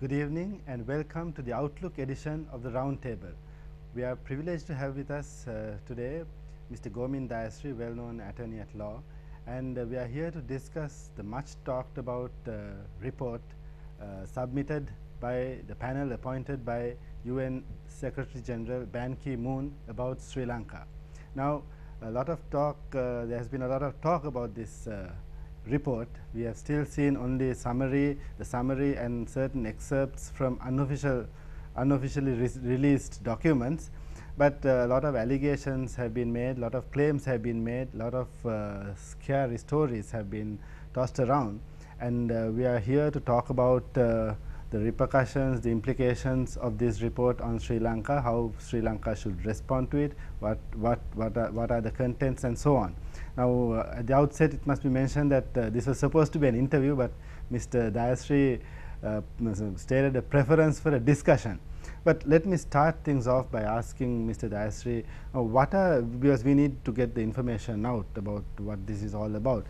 Good evening and welcome to the Outlook edition of the Roundtable. We are privileged to have with us today Mr. Gomin Dayasri, well-known attorney at law, and we are here to discuss the much talked about report submitted by the panel appointed by UN Secretary General Ban Ki-moon about Sri Lanka. Now, a lot of talk, there has been a lot of talk about this report. We have still seen only the summary and certain excerpts from unofficially released documents, but a lot of allegations have been made, a lot of claims have been made, a lot of scary stories have been tossed around, and we are here to talk about the repercussions, the implications of this report on Sri Lanka, how Sri Lanka should respond to it, what are the contents, and so on. Now, at the outset, it must be mentioned that this was supposed to be an interview, but Mr. Dayasri stated a preference for a discussion. But let me start things off by asking Mr. Dayasri, because we need to get the information out about what this is all about.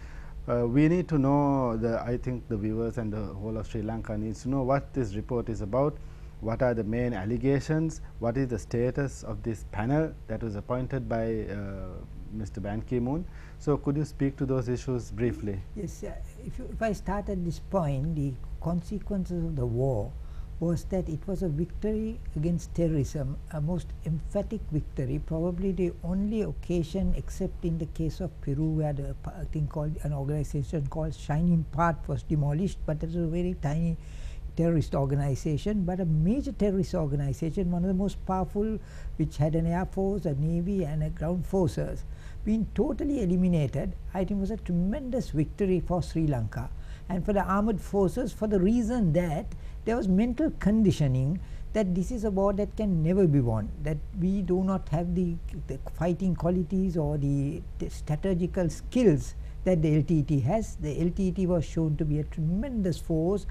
We need to know, I think the viewers and the whole of Sri Lanka needs to know what this report is about, what are the main allegations, what is the status of this panel that was appointed by Mr. Ban Ki-moon. So, could you speak to those issues briefly? Yes, if I start at this point, the consequences of the war was that it was a victory against terrorism, a most emphatic victory, probably the only occasion except in the case of Peru where an organization called Shining Path was demolished, but it was a very tiny terrorist organization, but a major terrorist organization, one of the most powerful, which had an air force, a navy and a ground forces, being totally eliminated. I think was a tremendous victory for Sri Lanka and for the armed forces, for the reason that there was mental conditioning that this is a war that can never be won, that we do not have the fighting qualities or the strategical skills that the LTT has. The LTT was shown to be a tremendous force,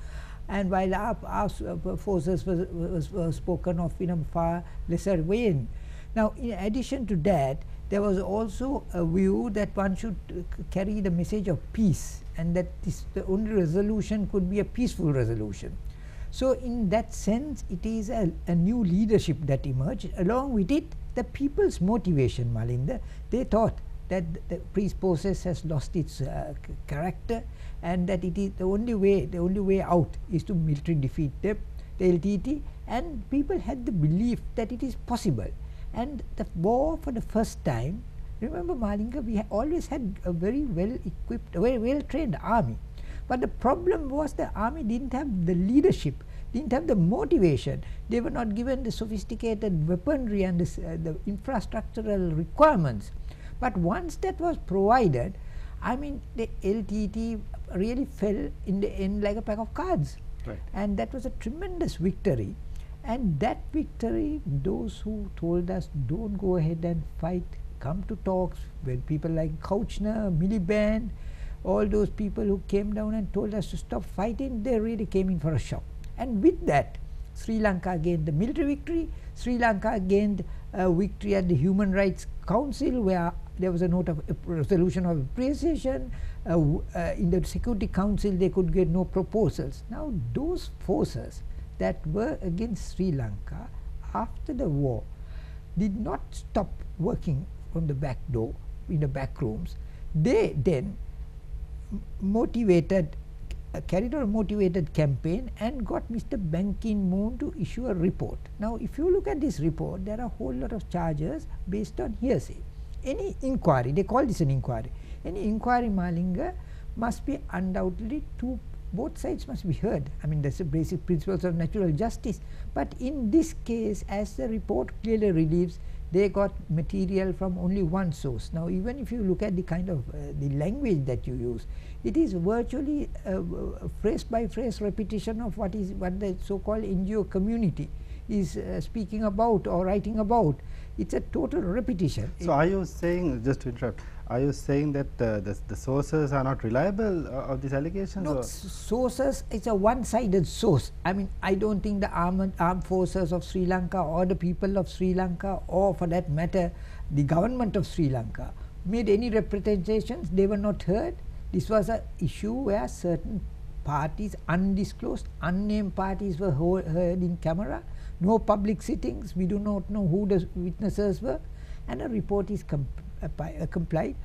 and while our forces were spoken of in a far lesser vein. Now, in addition to that, there was also a view that one should carry the message of peace, and that the only resolution could be a peaceful resolution. So, in that sense, it is a new leadership that emerged. Along with it, the people's motivation, Malinda, they thought that the peace process has lost its character, and that it is the only way out is to military defeat the LTT, and people had the belief that it is possible. And the war, for the first time, remember Malinga, we always had a very well equipped, a very well trained army. But the problem was the army didn't have the leadership, didn't have the motivation. They were not given the sophisticated weaponry and the infrastructural requirements. But once that was provided, I mean, the LTT really fell in the end like a pack of cards. Right. And that was a tremendous victory. And that victory, those who told us don't go ahead and fight, come to talks, when people like Kouchner, Miliband, all those people who came down and told us to stop fighting, they really came in for a shock. And with that, Sri Lanka gained the military victory. Sri Lanka gained a victory at the Human Rights Council, where there was a note of resolution of appreciation. In the Security Council, they could get no proposals. Now, those forces that were against Sri Lanka after the war did not stop working from the back door, in the back rooms. They then carried out a motivated campaign and got Mr. Ban Ki-moon to issue a report. Now, if you look at this report, there are a whole lot of charges based on hearsay. Any inquiry, they call this an inquiry, any inquiry, Malinga, must be undoubtedly both sides must be heard. I mean, that's the basic principles of natural justice. But in this case, as the report clearly relieves, they got material from only one source. Now, even if you look at the kind of the language that you use, it is virtually phrase by phrase repetition of what the so-called NGO community is speaking about or writing about. It's a total repetition. So, are you saying, just to interrupt, are you saying that the sources are not reliable of these allegations? No, sources, it's a one-sided source. I mean, I don't think the armed forces of Sri Lanka or the people of Sri Lanka, or for that matter, the government of Sri Lanka made any representations. They were not heard. This was an issue where certain parties, undisclosed, unnamed parties were heard in camera, no public sittings, we do not know who the witnesses were, and a report is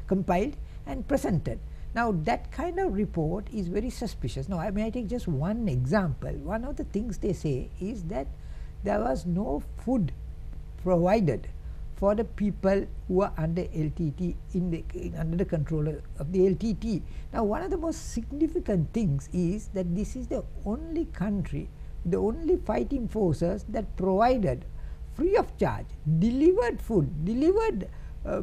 compiled and presented. Now that kind of report is very suspicious. Now I may take just one example. One of the things they say is that there was no food provided for the people who are under LTT under the control of the LTT. Now one of the most significant things is that this is the only country, the only fighting forces that provided free of charge, delivered food, delivered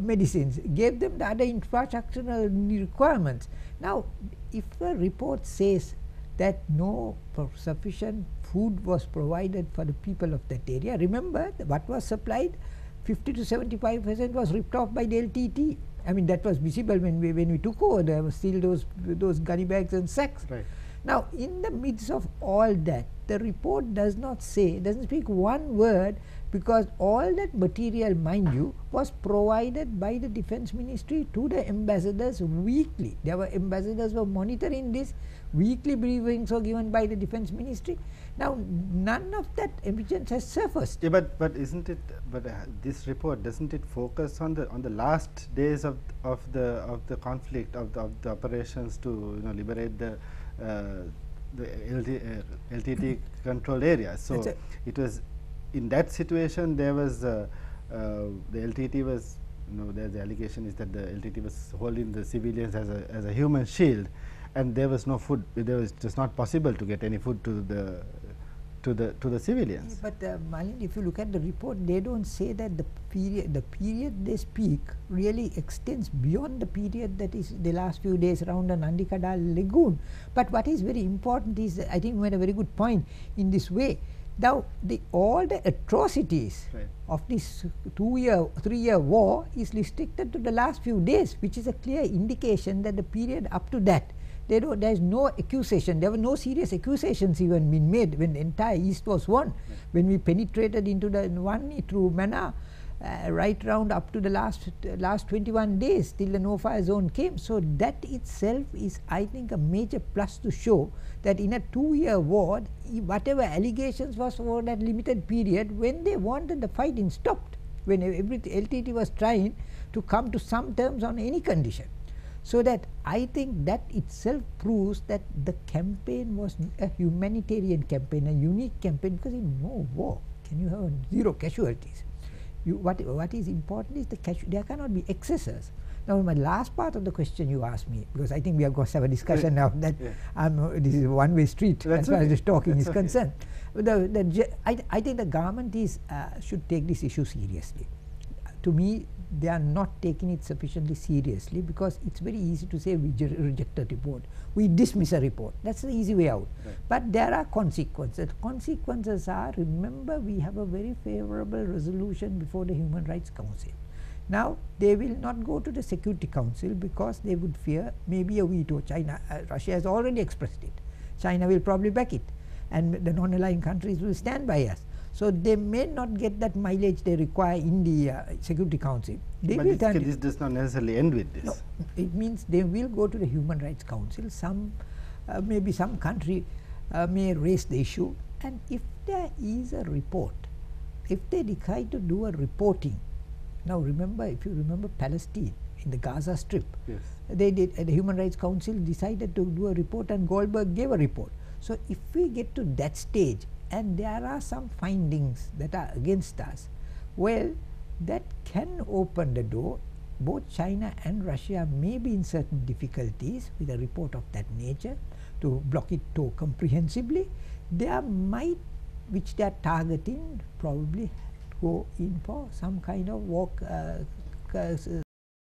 medicines, gave them the other infrastructural requirements. Now if a report says that no sufficient food was provided for the people of that area, remember what was supplied, 50 to 75% was ripped off by the LTT. I mean that was visible when we took over. There were still those gunny bags and sacks. Right. Now in the midst of all that, the report does not say, doesn't speak one word, because all that material, mind you, was provided by the Defence Ministry to the ambassadors weekly. There were ambassadors were monitoring this. Weekly briefings were given by the Defence Ministry. Now none of that evidence has surfaced. Yeah, but isn't it? But this report, doesn't it focus on the last days of the conflict, of the operations to liberate the LTT controlled areas? So it was in that situation there was the LTT was, the allegation is that the LTT was holding the civilians as a human shield, and there was no food. There was just not possible to get any food to the civilians. But Malinda, if you look at the report, they don't say that the period they speak really extends beyond the period that is the last few days around the Nandikadal lagoon. But what is very important is, I think you made a very good point in this way. Now all the atrocities of this 3-year war is restricted to the last few days, which is a clear indication that the period up to that, there is no accusation. There were no serious accusations even been made when the entire East was won. When we penetrated into the Wani through Mana, right round up to the last 21 days till the no-fire zone came. So that itself is, I think, a major plus to show that in a 2-year war, whatever allegations was for that limited period, when they wanted, the fighting stopped, when LTT was trying to come to some terms on any condition. So that I think that itself proves that the campaign was a humanitarian campaign, a unique campaign, because in no war can you have 0 casualties. What is important is there cannot be excesses. Now my last part of the question you asked me, because I think we are going to have a discussion now that this is a one-way street as far as this talking is concerned. I think the government should take this issue seriously. To me, they are not taking it sufficiently seriously, because it's very easy to say we reject a report, we dismiss a report. That's the easy way out. But there are consequences. Consequences are, remember, we have a very favorable resolution before the Human Rights Council. Now they will not go to the Security Council because they would fear maybe a veto. Russia has already expressed it. China will probably back it, and the non-aligned countries will stand by us. So they may not get that mileage they require in the Security Council. But this does not necessarily end with this. No, it means they will go to the Human Rights Council. Maybe some country may raise the issue, and if there is a report, if they decide to do a reporting, now remember, if you remember Palestine in the Gaza Strip, they did. The Human Rights Council decided to do a report, and Goldberg gave a report. So if we get to that stage, and there are some findings that are against us, well, that can open the door. Both China and Russia may be in certain difficulties with a report of that nature to block it too comprehensively. There might, which they are targeting, probably go in for some kind of